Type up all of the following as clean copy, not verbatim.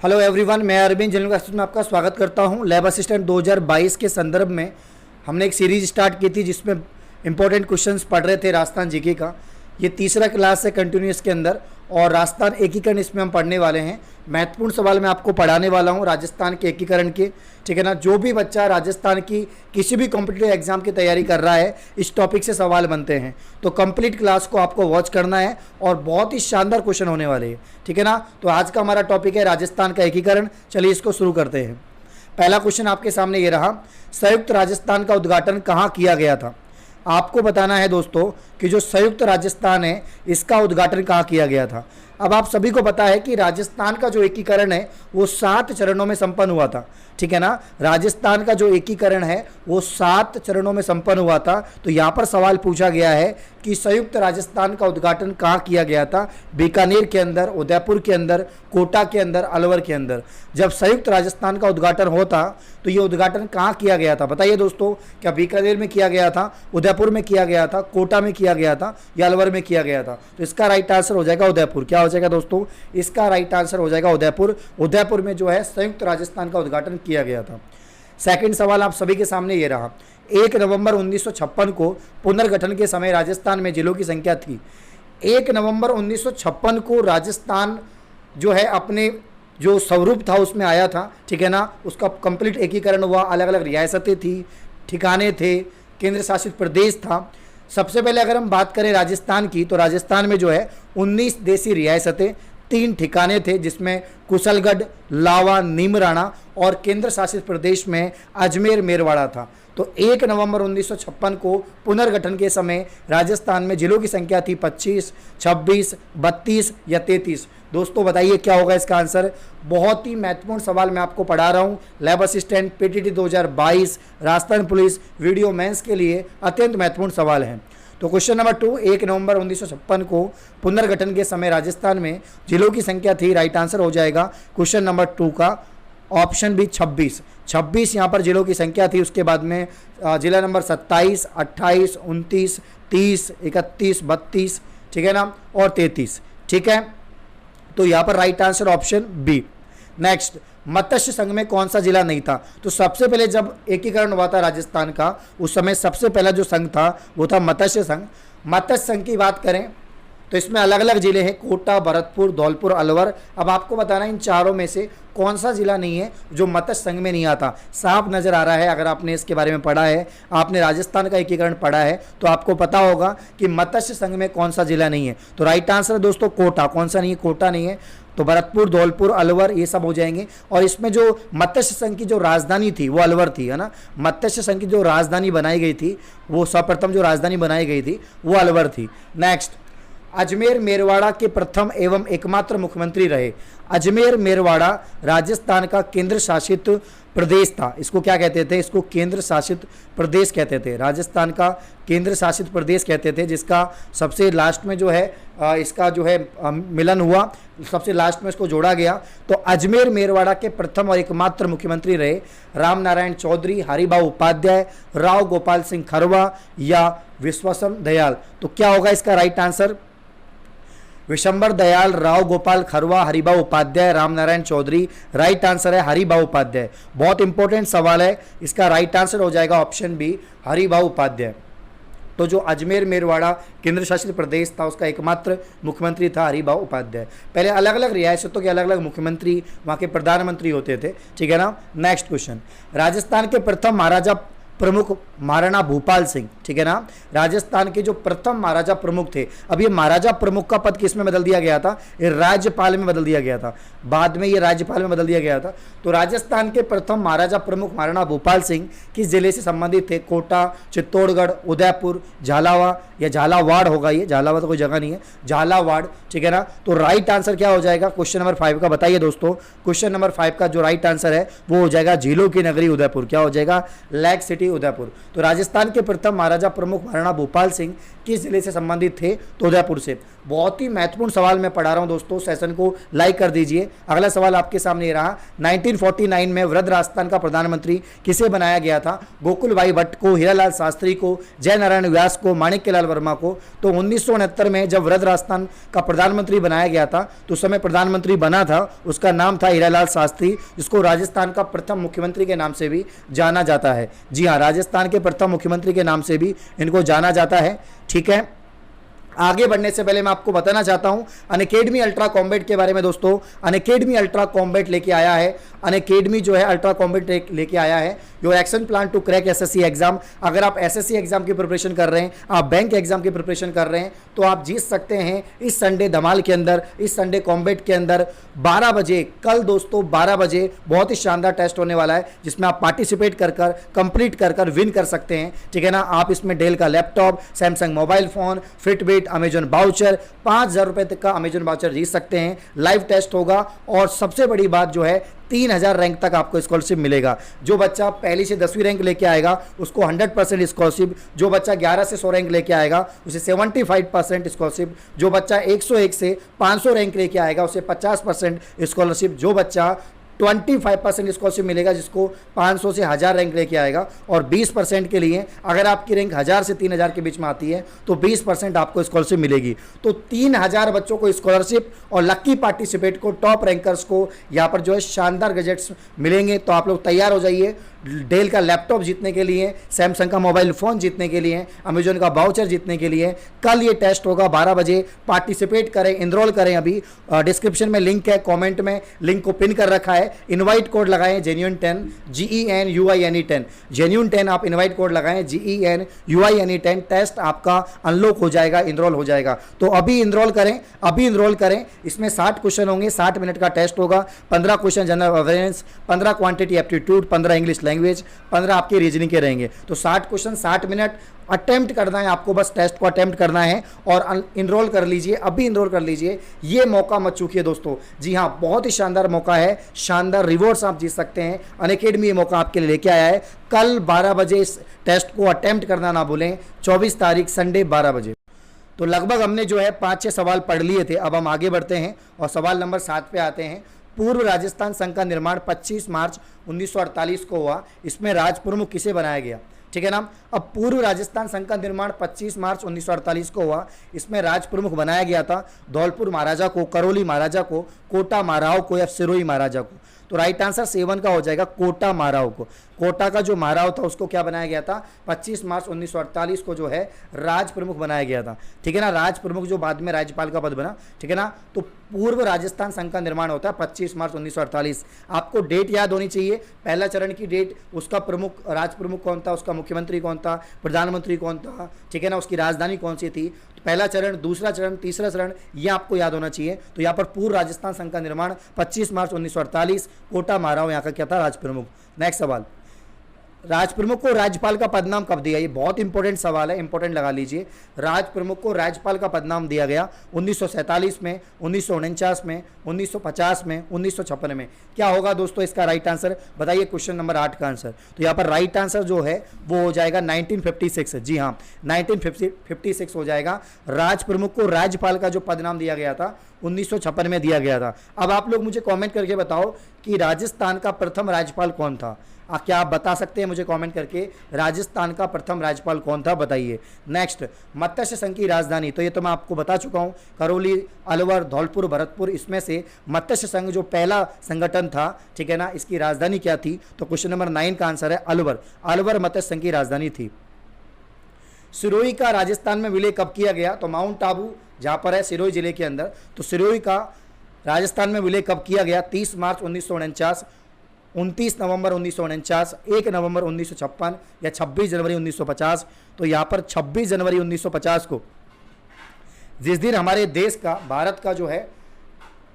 Hello everyone, मैं Arvind general classes में आपका स्वागत करता हूं। लैब असिस्टेंट 2022 के संदर्भ में हमने एक सीरीज स्टार्ट की थी जिसमें इंपॉर्टेंट क्वेश्चंस पढ़ रहे थे राजस्थान जीके का। ये तीसरा क्लास है कंटिन्यूस के अंदर और राजस्थान एकीकरण इसमें हम पढ़ने वाले हैं। महत्वपूर्ण सवाल मैं आपको पढ़ाने वाला हूं राजस्थान के एकीकरण के, ठीक है ना। जो भी बच्चा राजस्थान की किसी भी कॉम्पिटिटिव एग्जाम की तैयारी कर रहा है, इस टॉपिक से सवाल बनते हैं, तो कंप्लीट क्लास को आपको वॉच करना है और बहुत ही शानदार क्वेश्चन होने वाले हैं, ठीक है ना। तो आज का हमारा टॉपिक है राजस्थान का एकीकरण। चलिए इसको शुरू करते हैं। पहला क्वेश्चन आपके सामने ये रहा, संयुक्त राजस्थान का उद्घाटन कहाँ किया गया था। आपको बताना है दोस्तों कि जो संयुक्त राजस्थान है इसका उद्घाटन कहाँ किया गया था। अब आप सभी को पता है कि राजस्थान का जो एकीकरण है वो 7 चरणों में संपन्न हुआ था, ठीक है ना। राजस्थान का जो एकीकरण है वो 7 चरणों में संपन्न हुआ था। तो यहाँ पर सवाल पूछा गया है कि संयुक्त राजस्थान का उद्घाटन कहाँ किया गया था। बीकानेर के अंदर, उदयपुर के अंदर, कोटा के अंदर, अलवर के अंदर। जब संयुक्त राजस्थान का उद्घाटन होता तो ये उद्घाटन कहाँ किया गया था बताइए दोस्तों। क्या बीकानेर में किया गया था, उदयपुर में किया गया था, कोटा में किया गया था या अलवर में किया गया था। तो इसका राइट आंसर हो जाएगा उदयपुर। क्या हो जाएगा दोस्तों, इसका राइट आंसर हो जाएगा उदयपुर। उदयपुर में जो है संयुक्त राजस्थान का उद्घाटन किया गया था। सेकंड सवाल आप सभी के सामने ये रहा, 1 नवंबर 1956 को पुनर्गठन के समय राजस्थान में जिलों की संख्या थी। 1 नवंबर 1956 को राजस्थान जो है अपने जो स्वरूप था उसमें आया था, ठीक है ना। उसका कंप्लीट एकीकरण हुआ, अलग अलग रियासतें थी, ठिकाने थे, केंद्र शासित प्रदेश था। सबसे पहले अगर हम बात करें राजस्थान की, तो राजस्थान में जो है 19 देसी रियासतें, 3 ठिकाने थे जिसमें कुशलगढ़, लावा, नीमराणा और केंद्र शासित प्रदेश में अजमेर मेरवाड़ा था। तो 1 नवंबर 1956 को पुनर्गठन के समय राजस्थान में जिलों की संख्या थी 25, 26, 32 या 33। दोस्तों बताइए क्या होगा इसका आंसर। बहुत ही महत्वपूर्ण सवाल मैं आपको पढ़ा रहा हूँ। Lab assistant PTT 2022 Rajasthan police VDO mains के लिए अत्यंत महत्वपूर्ण सवाल है। तो क्वेश्चन नंबर 2, 1 नवंबर 1956 को पुनर्गठन के समय राजस्थान में जिलों की संख्या थी। राइट आंसर हो जाएगा क्वेश्चन नंबर 2 का ऑप्शन बी 26 यहाँ पर जिलों की संख्या थी। उसके बाद में जिला नंबर 27, 28, 29, 30, 31, 32, ठीक है ना, और 33, ठीक है। तो यहाँ पर right answer option B. Next, मत्स्य संघ में कौन सा जिला नहीं था। तो सबसे पहले जब एकीकरण हुआ था राजस्थान का, उस समय सबसे पहला जो संघ था वो था मत्स्य संघ। मत्स्य संघ की बात करें तो इसमें अलग अलग जिले हैं, कोटा, भरतपुर, धौलपुर, अलवर। अब आपको बताना इन चारों में से कौन सा जिला नहीं है जो मत्स्य संघ में नहीं आता। साफ नज़र आ रहा है, अगर आपने इसके बारे में पढ़ा है, आपने राजस्थान का एकीकरण पढ़ा है, तो आपको पता होगा कि मत्स्य संघ में कौन सा जिला नहीं है। तो राइट आंसर दोस्तों कोटा। कौन सा नहीं है, कोटा नहीं है। तो भरतपुर, धौलपुर, अलवर ये सब हो जाएंगे। और इसमें जो मत्स्य संघ की जो राजधानी थी वो अलवर थी, है ना। मत्स्य संघ की जो राजधानी बनाई गई थी, वो सर्वप्रथम जो राजधानी बनाई गई थी वो अलवर थी। नेक्स्ट, अजमेर मेरवाड़ा के प्रथम एवं एकमात्र मुख्यमंत्री रहे। अजमेर मेरवाड़ा राजस्थान का केंद्र शासित प्रदेश था। इसको क्या कहते थे, इसको केंद्र शासित प्रदेश कहते थे। राजस्थान का केंद्र शासित प्रदेश कहते थे, जिसका सबसे लास्ट में जो है इसका जो है मिलन हुआ, सबसे लास्ट में इसको जोड़ा गया। तो अजमेर मेरवाड़ा के प्रथम और एकमात्र मुख्यमंत्री रहे राम नारायण चौधरी, हरिभाऊ उपाध्याय, राव गोपाल सिंह खरवा या विश्वसम दयाल। तो क्या होगा इसका right answer, Vishambar Dayal, Rao Gopal Kharwa, Haribhau Upadhyay, Ram Narayan Chaudhary. Right answer है हरिभाऊ उपाध्याय। बहुत इंपॉर्टेंट सवाल है, इसका राइट आंसर हो जाएगा ऑप्शन बी, हरिभाऊ उपाध्याय। तो जो अजमेर मेरवाड़ा केंद्र शासित प्रदेश था उसका एकमात्र मुख्यमंत्री था हरिभाऊ उपाध्याय। पहले अलग अलग रियासतों के अलग अलग मुख्यमंत्री, वहाँ के प्रधानमंत्री होते थे, ठीक है ना। नेक्स्ट क्वेश्चन, राजस्थान के प्रथम महाराजा प्रमुख महाराणा भूपाल सिंह, ठीक है ना। राजस्थान के जो प्रथम महाराजा प्रमुख थे, अब ये महाराजा प्रमुख का पद किस में बदल दिया गया था, ये राज्यपाल में बदल दिया गया था। बाद में ये राज्यपाल में बदल दिया गया था। तो राजस्थान के प्रथम महाराजा प्रमुख महाराणा भूपाल सिंह किस जिले से संबंधित थे, कोटा, चित्तौड़गढ़, उदयपुर, झालावा या झालावाड़ होगा, ये झालावाड़ तो कोई जगह नहीं है, झालावाड़, ठीक है ना। तो राइट आंसर क्या हो जाएगा क्वेश्चन नंबर 5 का, बताइए दोस्तों। क्वेश्चन नंबर 5 का जो राइट आंसर है वो हो जाएगा झीलों की नगरी उदयपुर। क्या हो जाएगा, लेक सिटी उदयपुर। तो राजस्थान के प्रथम महाराजा प्रमुख महाराणा भूपाल सिंह किस जिले से संबंधित थे? तो उदयपुर से। बहुत ही महत्वपूर्ण सवाल मैं पढ़ा रहा हूं दोस्तों, सेशन को लाइक कर दीजिए। अगला सवाल आपके सामने ये रहा, 1949 में वृद्ध राजस्थान का प्रधानमंत्री किसे बनाया गया था? गोकुल भाई भट्ट को, हीरालाल शास्त्री को, जय नारायण व्यास को, माणिक्यलाल वर्मा को। तो 1969 में जब वृद्ध राजस्थान का प्रधानमंत्री बनाया गया था तो उस समय प्रधानमंत्री बना था, उसका नाम था हीरालाल शास्त्री, जिसको राजस्थान का प्रथम मुख्यमंत्री के नाम से भी जाना जाता है। जी हाँ, राजस्थान के प्रथम मुख्यमंत्री के नाम से भी इनको जाना जाता है। ठीक है, आगे बढ़ने से पहले मैं आपको बताना चाहता हूं अनअकैडमी अल्ट्रा कॉम्बैट के बारे में। दोस्तों, अनअकैडमी अल्ट्रा कॉम्बैट लेके आया है, अनअकैडमी जो है अल्ट्रा कॉम्बैट लेके आया है your action plan to crack SSC exam. अगर आप एसएससी एग्जाम की प्रिपरेशन कर रहे हैं, आप बैंक एग्जाम की प्रिपरेशन कर रहे हैं, तो आप जीत सकते हैं इस संडे धमाल के अंदर, इस संडे कॉम्बैट के अंदर 12 बजे, कल दोस्तों 12 बजे बहुत ही शानदार टेस्ट होने वाला है, जिसमें आप पार्टिसिपेट कर कंप्लीट कर विन कर सकते हैं। ठीक है ना, आप इसमें डेल का laptop, Samsung mobile phone, Fitbit, Amazon voucher, 5,000 रुपए तक का अमेजन वाउचर जीत सकते हैं। लाइव टेस्ट होगा और सबसे बड़ी बात जो है 3,000 रैंक तक आपको स्कॉलरशिप मिलेगा। जो बच्चा पहली से 10वीं रैंक लेके आएगा उसको 100% स्कॉलरशिप, जो बच्चा 11 से 100 रैंक लेके आएगा उसे 75% स्कॉलरशिप, जो बच्चा 101 से 500 रैंक लेके आएगा उसे 50% स्कॉलरशिप, जो बच्चा 25% स्कॉलरशिप मिलेगा जिसको 500 से 1000 रैंक लेके आएगा, और 20% के लिए अगर आपकी रैंक 1000 से 3000 के बीच में आती है तो 20% आपको स्कॉलरशिप मिलेगी। तो 3000 बच्चों को स्कॉलरशिप और लक्की पार्टिसिपेट को, टॉप रैंकर्स को यहाँ पर जो है शानदार गैजेट्स मिलेंगे। तो आप लोग तैयार हो जाइए डेल का लैपटॉप जीतने के लिए, सैमसंग का मोबाइल फ़ोन जीतने के लिए, अमेजोन का वाउचर जीतने के लिए। कल ये टेस्ट होगा 12 बजे, पार्टिसिपेट करें, इनरोल करें। अभी डिस्क्रिप्शन में लिंक है, कमेंट में लिंक को पिन कर रखा है। इनवाइट कोड लगाएं जेन्युइन10, GENUINE10, जेन्युइन10 आप इनवाइट कोड लगाएं GENUINE10। टेस्ट आपका अनलॉक हो जाएगा, इनरोल हो जाएगा। तो अभी इनरोल करें, अभी इनरोल करें। इसमें 60 क्वेश्चन होंगे, 60 मिनट का टेस्ट होगा। 15 question general awareness, 15 quantity aptitude, 15 English language, 15 आपके रीजनिंग के रहेंगे। तो 60 क्वेश्चन 60 मिनट अटेम्प्ट करना है आपको, बस टेस्ट को अटेम्प्ट करना है और इनरोल कर लीजिए, अभी इनरोल कर लीजिए। ये मौका मत चूकिए दोस्तों। जी हाँ, बहुत ही शानदार मौका है, शानदार रिवॉर्ड्स आप जीत सकते हैं। अनअकैडमी ये मौका आपके लिए लेके आया है। कल 12 बजे इस टेस्ट को अटेम्प्ट करना ना भूलें, 24 तारीख संडे 12 बजे। तो लगभग हमने जो है 5-6 सवाल पढ़ लिए थे। अब हम आगे बढ़ते हैं और सवाल नंबर 7 पे आते हैं। पूर्व राजस्थान संघ का निर्माण 25 मार्च 1948 को हुआ, इसमें राज प्रमुख किसे बनाया गया? ठीक है ना। अब पूर्व राजस्थान संघ का निर्माण 25 मार्च 1948 को हुआ, इसमें राज प्रमुख बनाया गया था धौलपुर महाराजा को, करौली महाराजा को, कोटा महाराव को या सिरोही महाराजा को। तो राइट आंसर 7 का हो जाएगा, कोटा महाराव को। कोटा का जो महाराव था उसको क्या बनाया गया था? 25 मार्च 1948 को जो है राज प्रमुख बनाया गया था। ठीक है ना, राज प्रमुख जो बाद में राज्यपाल का पद बना। ठीक है ना, तो पूर्व राजस्थान संघ का निर्माण होता है 25 मार्च 1948। आपको डेट याद होनी चाहिए, पहला चरण की डेट, उसका प्रमुख, राज प्रमुख कौन था, उसका मुख्यमंत्री कौन था, प्रधानमंत्री कौन था, ठीक है ना, उसकी राजधानी कौन सी थी। तो पहला चरण, दूसरा चरण, तीसरा चरण, ये आपको याद होना चाहिए। तो यहाँ पर पूर्व राजस्थान संघ का निर्माण 25 मार्च 1948, कोटा महाराव यहाँ का क्या था? राज प्रमुख। नेक्स्ट सवाल, राज प्रमुख को राज्यपाल का पदनाम कब दिया? ये बहुत इंपॉर्टेंट सवाल है, इंपॉर्टेंट लगा लीजिए। राज प्रमुख को राज्यपाल का पदनाम दिया गया 1947 में, 1949 में, 1950 में, 1956 में। क्या होगा दोस्तों इसका राइट आंसर? बताइए क्वेश्चन नंबर 8 का आंसर। तो यहाँ पर राइट आंसर जो है वो हो जाएगा 1956। जी हाँ, 1956 हो जाएगा। राज प्रमुख को राज्यपाल का जो पदनाम दिया गया था 1956 में दिया गया था। अब आप लोग मुझे कमेंट करके बताओ कि राजस्थान का प्रथम राज्यपाल कौन था? क्या आप बता सकते हैं मुझे कमेंट करके, राजस्थान का प्रथम राज्यपाल कौन था? बताइए। नेक्स्ट, मत्स्य संघ की राजधानी, तो ये तो मैं आपको बता चुका हूँ, करौली, अलवर, धौलपुर, भरतपुर, इसमें से मत्स्य संघ जो पहला संगठन था, ठीक है ना, इसकी राजधानी क्या थी? तो क्वेश्चन नंबर 9 का आंसर है अलवर। अलवर मत्स्य संघ की राजधानी थी। सिरोही का राजस्थान में विलय कब किया गया? तो माउंट आबू जहाँ पर है सिरोही जिले के अंदर, तो सिरोही का राजस्थान में विलय कब किया गया? 30 मार्च 1949, 29 नवंबर 1949, 1 नवंबर 1956 या 26 जनवरी 1950। तो यहाँ पर 26 जनवरी 1950 को, जिस दिन हमारे देश का, भारत का जो है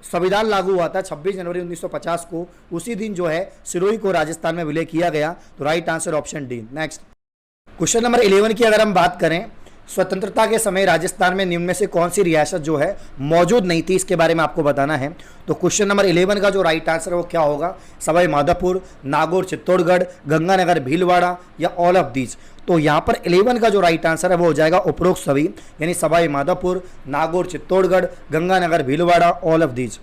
संविधान लागू हुआ था 26 जनवरी 1950 को, उसी दिन जो है सिरोही को राजस्थान में विलय किया गया। तो right answer option D. Next, question number 11 की अगर हम बात करें, स्वतंत्रता के समय राजस्थान में निम्न में से कौन सी रियासत जो है मौजूद नहीं थी, इसके बारे में आपको बताना है। तो क्वेश्चन नंबर 11 का जो राइट आंसर है वो क्या होगा, सवाई माधोपुर, नागौर चित्तौड़गढ़, गंगानगर भीलवाड़ा या ऑल ऑफ दीज। तो यहाँ पर 11 का जो राइट आंसर है वो हो जाएगा उपरोक्त सभी, यानी Sawai Madhopur, Nagaur Chittorgarh, Ganganagar Bhilwara, all of these.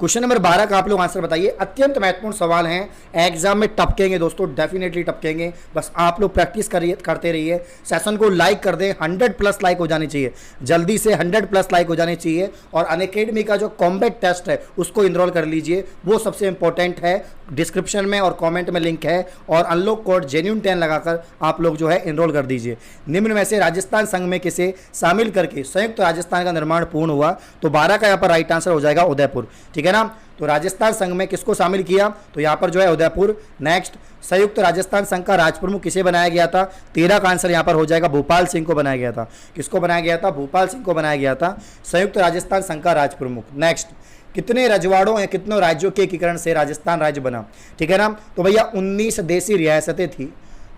Question number 12 का आप लोग आंसर बताइए। अत्यंत महत्वपूर्ण सवाल हैं, एग्जाम में टपकेंगे दोस्तों, डेफिनेटली टपकेंगे, बस आप लोग प्रैक्टिस करते रहिए। सेशन को लाइक कर दें, 100+ लाइक हो जानी चाहिए, जल्दी से 100+ लाइक हो जानी चाहिए। और अनअकैडमी का जो कॉम्बैट टेस्ट है उसको इनरोल कर लीजिए, वो सबसे इंपॉर्टेंट है। डिस्क्रिप्शन में और कमेंट में लिंक है, और अनलॉक कोड जेन्युइन 10 लगाकर आप लोग जो है इनरोल कर दीजिए। निम्न में से राजस्थान संघ में किसे शामिल करके संयुक्त राजस्थान का निर्माण पूर्ण हुआ, तो 12 का यहाँ पर राइट आंसर हो जाएगा उदयपुर, ठीक है ना। तो राजस्थान संघ में किसको शामिल किया, तो यहाँ पर जो है उदयपुर। नेक्स्ट, संयुक्त राजस्थान संघ का राजप्रमुख किसे बनाया गया था, 13 का आंसर यहाँ पर हो जाएगा भूपाल सिंह को बनाया गया था। किसको बनाया गया था, भूपाल सिंह को बनाया गया था संयुक्त राजस्थान संघ का राजप्रमुख। नेक्स्ट, कितने रजवाड़ों या कितनों राज्यों के एकीकरण से राजस्थान राज्य बना, ठीक है ना। तो भैया 19 देसी रियासतें थी,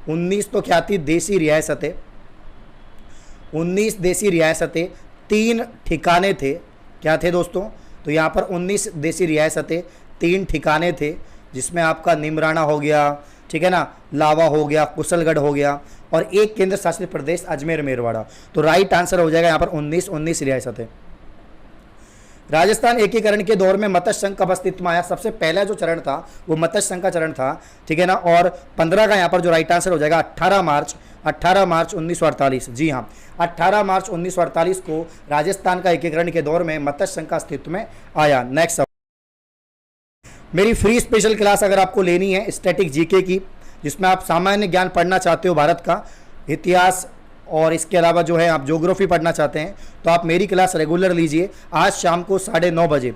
19 तो क्या थी, देसी रियासतें, 19 देसी रियासतें, 3 ठिकाने थे, क्या थे दोस्तों, तो यहाँ पर 19 देसी रियासतें, 3 ठिकाने थे, जिसमें आपका निमराना हो गया, ठीक है ना, लावा हो गया, कुशलगढ़ हो गया, और एक केंद्र शासित प्रदेश अजमेर मेरवाड़ा। तो राइट आंसर हो जाएगा यहाँ पर 19 रियासतें। राजस्थान एकीकरण के दौर में मत्स्य संघ कब अस्तित्व में आया, सबसे पहला जो चरण था वो मत्स्य संघ का चरण था, ठीक है ना। और 15 का यहाँ पर जो राइट आंसर हो जाएगा 18 मार्च 1948। जी हाँ, 18 मार्च 1948 को राजस्थान का एकीकरण के दौर में मत्स्य संघ का अस्तित्व में आया। नेक्स्ट, मेरी फ्री स्पेशल क्लास अगर आपको लेनी है स्टैटिक जीके की, जिसमें आप सामान्य ज्ञान पढ़ना चाहते हो, भारत का इतिहास, और इसके अलावा जो है आप ज्योग्राफी पढ़ना चाहते हैं, तो आप मेरी क्लास रेगुलर लीजिए। आज शाम को 9:30 बजे,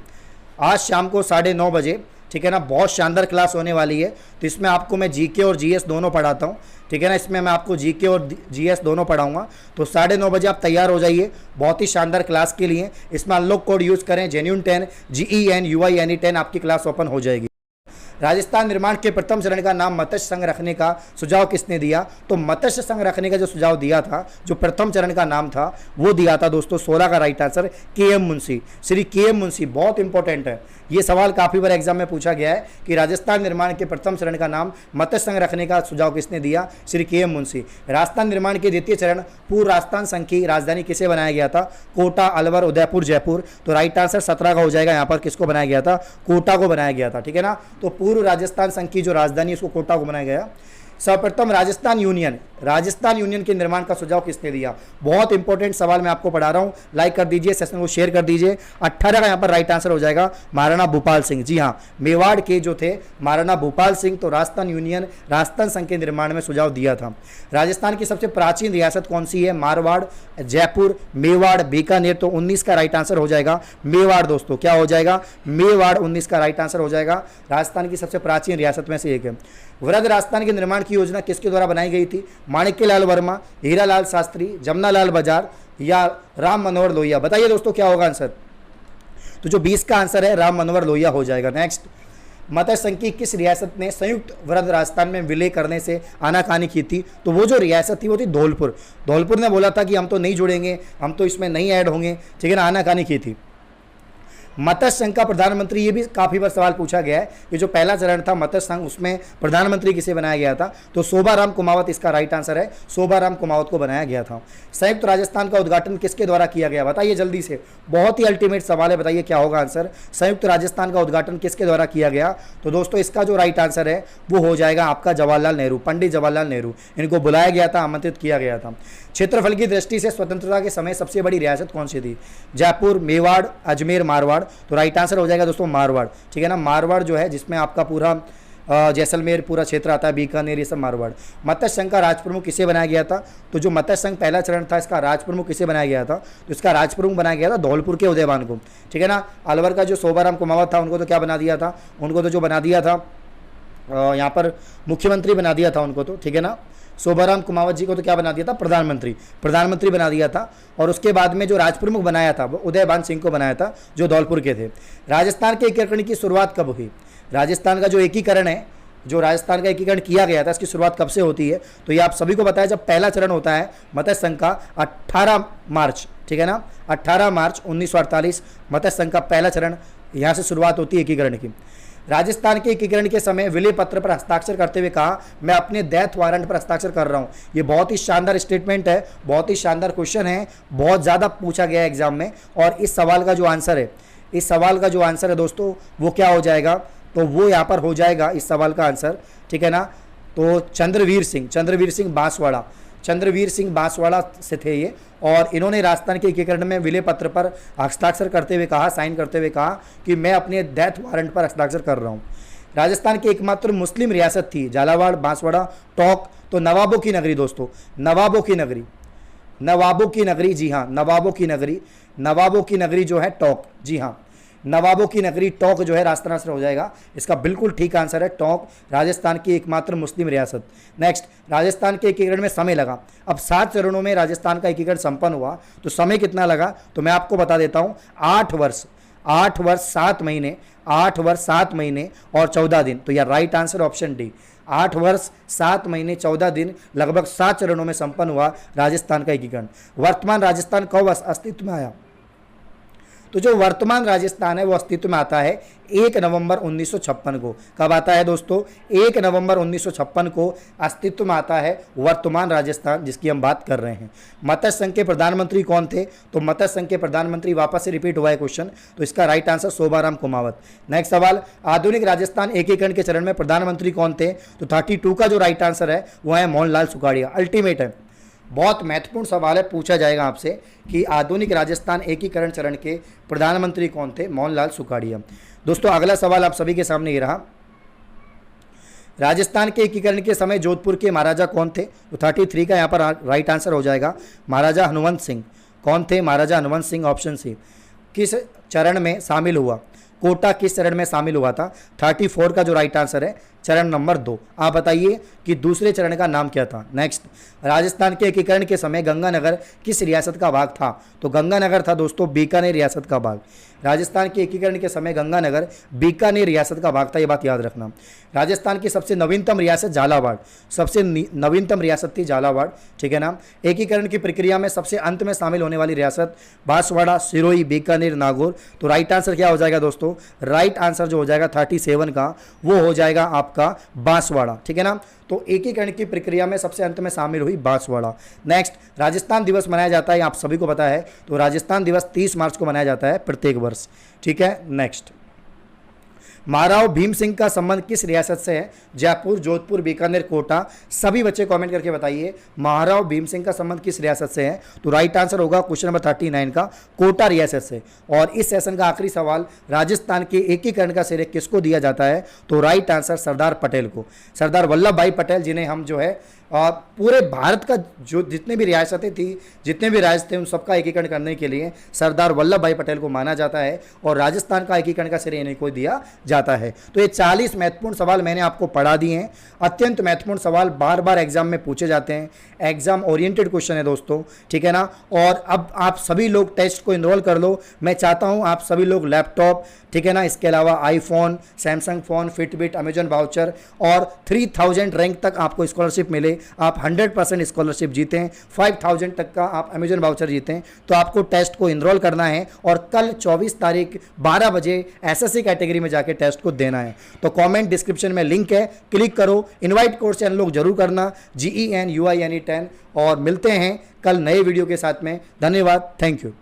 आज शाम को 9:30 बजे, ठीक है ना। बहुत शानदार क्लास होने वाली है। तो इसमें आपको मैं जीके और जीएस दोनों पढ़ाता हूँ, ठीक है ना। इसमें मैं आपको जीके और जीएस दोनों पढ़ाऊंगा। तो 9:30 बजे आप तैयार हो जाइए बहुत ही शानदार क्लास के लिए। इसमें अनलॉक कोड यूज़ करें जेन्युइन 10 GENUINE 10, आपकी क्लास ओपन हो जाएगी। राजस्थान निर्माण के प्रथम चरण का नाम मत्स्य संघ रखने का सुझाव किसने दिया, तो मत्स्य संघ रखने का जो सुझाव दिया था, जो प्रथम चरण का नाम था, वो दिया था दोस्तों 16 का right answer KM Munshi, Shri KM Munshi. बहुत इंपॉर्टेंट है ये सवाल, काफ़ी बार एग्जाम में पूछा गया है कि राजस्थान निर्माण के प्रथम चरण का नाम मत्स्य संघ रखने का सुझाव किसने दिया, श्री KM मुंशी। राजस्थान निर्माण के द्वितीय चरण पूर्व राजस्थान संघ की राजधानी किसे बनाया गया था, कोटा, अलवर, उदयपुर, जयपुर। तो राइट आंसर 17 का हो जाएगा, यहाँ पर किसको बनाया गया था, कोटा को बनाया गया था, ठीक है ना। तो पूर्व राजस्थान संघ की जो राजधानी है उसको कोटा को बनाया गया। सर्वप्रथम राजस्थान यूनियन के निर्माण का सुझाव किसने दिया, बहुत इंपॉर्टेंट सवाल मैं आपको पढ़ा रहा हूं। लाइक कर दीजिए, सेशन को शेयर कर दीजिए। 18 का यहां पर राइट आंसर हो जाएगा महाराणा भूपाल सिंह। जी हां, मेवाड़ के जो थे महाराणा भूपाल सिंह, तो राजस्थान संघ के निर्माण में सुझाव दिया था। राजस्थान की सबसे प्राचीन रियासत कौन सी है, मारवाड़, जयपुर, मेवाड़, बीकानेर। तो 19 का राइट आंसर हो जाएगा मेवाड़ दोस्तों, क्या हो जाएगा, मेवाड़ 19 का राइट आंसर हो जाएगा। राजस्थान की सबसे प्राचीन रियासत में से एक है। वृहद राजस्थान के निर्माण की योजना किसके द्वारा बनाई गई थी, माणिक्यलाल वर्मा, हीरालाल शास्त्री, जमनालाल बजाज या राम मनोहर लोहिया। बताइए दोस्तों क्या होगा आंसर, तो जो 20 का आंसर है राम मनोहर लोहिया हो जाएगा। नेक्स्ट, मत्स्य संघ की किस रियासत ने संयुक्त वृहद राजस्थान में विलय करने से आनाकानी की थी, तो वो जो रियासत थी वो थी धौलपुर। धौलपुर ने बोला था कि हम तो नहीं जुड़ेंगे, हम तो इसमें नहीं ऐड होंगे, ठीक है ना, आनाकानी की थी। मत्स्य संघ का प्रधानमंत्री, ये भी काफ़ी बार सवाल पूछा गया है कि जो पहला चरण था मत्स्य संघ, उसमें प्रधानमंत्री किसे बनाया गया था, तो शोभाराम कुमावत इसका राइट आंसर है, शोभाराम कुमावत को बनाया गया था। संयुक्त राजस्थान का उद्घाटन किसके द्वारा किया गया, बताइए जल्दी से, बहुत ही अल्टीमेट सवाल है, बताइए क्या होगा आंसर। संयुक्त राजस्थान का उद्घाटन किसके द्वारा किया गया, तो दोस्तों इसका जो राइट आंसर है वो हो जाएगा आपका जवाहरलाल नेहरू, पंडित जवाहरलाल नेहरू। इनको बुलाया गया था, आमंत्रित किया गया था। क्षेत्रफल की दृष्टि से स्वतंत्रता के समय सबसे बड़ी रियासत कौन सी थी, जयपुर, मेवाड़, अजमेर, मारवाड़। तो राइट आंसर हो जाएगा दोस्तों मारवाड़, ठीक है ना। मारवाड़ जो है जिसमें आपका पूरा जैसलमेर पूरा क्षेत्र आता है, बीकानेर, ये सब मारवाड़। मत्स्य संघ का राजप्रमुख किसे बनाया गया था, तो जो मत्स्य संघ पहला चरण था इसका राजप्रमुख किसे बनाया गया था, तो इसका राजप्रमुख बनाया गया था धौलपुर के उदयभान को, ठीक है ना। अलवर का जो शोभाराम कुमावत था उनको तो क्या बना दिया था, उनको तो जो बना दिया था यहाँ पर मुख्यमंत्री बना दिया था उनको तो, ठीक है ना। शोभाराम कुमावत जी को तो क्या बना दिया था, प्रधानमंत्री बना दिया था। और उसके बाद में जो राजप्रमुख बनाया था वो उदयभान सिंह को बनाया था, जो धौलपुर के थे। राजस्थान के एकीकरण की शुरुआत कब हुई, राजस्थान का जो एकीकरण है जो राजस्थान का एकीकरण किया गया था, इसकी शुरुआत कब से होती है? तो ये आप सभी को पता है, जब पहला चरण होता है मत्स्य संघ का 18 मार्च, ठीक है ना, 18 मार्च 1948 मत्स्य संघ का पहला चरण, यहाँ से शुरुआत होती है एकीकरण की। राजस्थान के एकीकरण के समय विलय पत्र पर हस्ताक्षर करते हुए कहा, मैं अपने डेथ वारंट पर हस्ताक्षर कर रहा हूँ। ये बहुत ही शानदार स्टेटमेंट है, बहुत ही शानदार क्वेश्चन है, बहुत ज़्यादा पूछा गया है एग्जाम में। और इस सवाल का जो आंसर है, इस सवाल का जो आंसर है दोस्तों, वो क्या हो जाएगा? तो वो यहाँ पर हो जाएगा इस सवाल का आंसर, ठीक है ना। तो चंद्रवीर सिंह बांसवाड़ा, चंद्रवीर सिंह बांसवाड़ा से थे ये, और इन्होंने राजस्थान के एकीकरण में विलय पत्र पर हस्ताक्षर करते हुए कहा, साइन करते हुए कहा कि मैं अपने डेथ वारंट पर हस्ताक्षर कर रहा हूँ। राजस्थान की एकमात्र मुस्लिम रियासत थी झालावाड़, बांसवाड़ा, टोंक, तो नवाबों की नगरी दोस्तों, नवाबों की नगरी, नवाबों की नगरी, जी हाँ, नवाबों की नगरी, नवाबों की नगरी जो है टोंक, जी हाँ, नवाबों की नगरी टोंक जो है राजस्थान आंसर हो जाएगा। इसका बिल्कुल ठीक आंसर है टोंक, राजस्थान की एकमात्र मुस्लिम रियासत। नेक्स्ट, राजस्थान के एकीकरण में समय लगा। अब 7 चरणों में राजस्थान का एकीकरण संपन्न हुआ, तो समय कितना लगा? तो मैं आपको बता देता हूँ, 8 वर्ष 7 महीने, 8 वर्ष 7 महीने और 14 दिन। तो यह राइट आंसर ऑप्शन डी, 8 वर्ष 7 महीने 14 दिन, लगभग 7 चरणों में संपन्न हुआ राजस्थान का एकीकरण। वर्तमान राजस्थान कब अस्तित्व में आया? तो जो वर्तमान राजस्थान है वो अस्तित्व में आता है 1 नवंबर 1956 को। कब आता है दोस्तों? 1 नवंबर 1956 को अस्तित्व में आता है वर्तमान राजस्थान, जिसकी हम बात कर रहे हैं। मत्स्य संघ के प्रधानमंत्री कौन थे? तो मत्स्य संघ के प्रधानमंत्री, वापस से रिपीट हुआ है क्वेश्चन, तो इसका right answer Shobharam Kumawat. Next सवाल, आधुनिक राजस्थान एकीकरण के चरण में प्रधानमंत्री कौन थे? तो 32 का जो राइट आंसर है वो है मोहनलाल सुखाड़िया। अल्टीमेट है, बहुत महत्वपूर्ण सवाल है, पूछा जाएगा आपसे कि आधुनिक राजस्थान एकीकरण चरण के प्रधानमंत्री कौन थे? मोहनलाल सुखाड़िया। दोस्तों अगला सवाल आप सभी के सामने ये रहा, राजस्थान के एकीकरण के समय जोधपुर के महाराजा कौन थे? तो 33 का यहाँ पर राइट आंसर हो जाएगा महाराजा हनुमंत सिंह। कौन थे? महाराजा हनुमंत सिंह, ऑप्शन सी। किस चरण में शामिल हुआ? कोटा किस चरण में शामिल हुआ था? 34 का जो राइट आंसर है चरण नंबर 2। आप बताइए कि दूसरे चरण का नाम क्या था? नेक्स्ट, राजस्थान के एकीकरण के समय गंगानगर किस रियासत का भाग था? तो गंगानगर था दोस्तों बीकानेर रियासत का भाग। राजस्थान के एकीकरण के समय गंगानगर बीकानेर रियासत का भाग था, ये बात याद रखना। राजस्थान की सबसे नवीनतम रियासत झालावाड़, सबसे नवीनतम रियासत थी झालावाड़, ठीक है ना। एकीकरण की प्रक्रिया में सबसे अंत में शामिल होने वाली रियासत बांसवाड़ा, सिरोही, बीकानेर, नागौर। तो राइट आंसर क्या हो जाएगा दोस्तों? राइट आंसर जो हो जाएगा 37 का, वो हो जाएगा आपका बांसवाड़ा, ठीक है ना। तो एकीकरण की प्रक्रिया में सबसे अंत में शामिल हुई बांसवाड़ा। नेक्स्ट, राजस्थान दिवस मनाया जाता है, आप सभी को पता है, तो राजस्थान दिवस 30 मार्च को मनाया जाता है प्रत्येक वर्ष, ठीक है। नेक्स्ट, महाराव भीम सिंह का संबंध किस रियासत से है? जयपुर, जोधपुर, बीकानेर, कोटा। सभी बच्चे कमेंट करके बताइए महाराव भीम सिंह का संबंध किस रियासत से है? तो राइट आंसर होगा क्वेश्चन नंबर 39 का, कोटा रियासत से। और इस सेशन का आखिरी सवाल, राजस्थान के एकीकरण का श्रेय किसको दिया जाता है? तो राइट आंसर सरदार पटेल को, सरदार वल्लभ भाई पटेल, जिन्हें हम जो है पूरे भारत का जो जितने भी रियासतें थी, जितने भी राज्य थे, उन सबका एकीकरण करने के लिए सरदार वल्लभ भाई पटेल को माना जाता है, और राजस्थान का एकीकरण का श्रेय इन्हें को दिया जाता है। तो ये 40 महत्वपूर्ण सवाल मैंने आपको पढ़ा दिए हैं। अत्यंत महत्वपूर्ण सवाल, बार बार एग्जाम में पूछे जाते हैं, एग्जाम ओरिएंटेड क्वेश्चन है दोस्तों, ठीक है ना। और अब आप सभी लोग टेस्ट को इनरोल कर लो। मैं चाहता हूँ आप सभी लोग लैपटॉप, ठीक है ना, इसके अलावा iPhone, Samsung phone, Fitbit, Amazon voucher और 3000 रैंक तक आपको स्कॉलरशिप मिले, आप 100% स्कॉलरशिप जीतें, 5000 तक का आप अमेजन वाउचर जीतें, तो आपको टेस्ट को इनरोल करना है और कल 24 तारीख 12 बजे एसएससी कैटेगरी में जाके टेस्ट को देना है। तो कमेंट डिस्क्रिप्शन में लिंक है, क्लिक करो, इनवाइट कोर्स चैनल लोग जरूर करना, GENUINE10। और मिलते हैं कल नए वीडियो के साथ में। धन्यवाद, थैंक यू।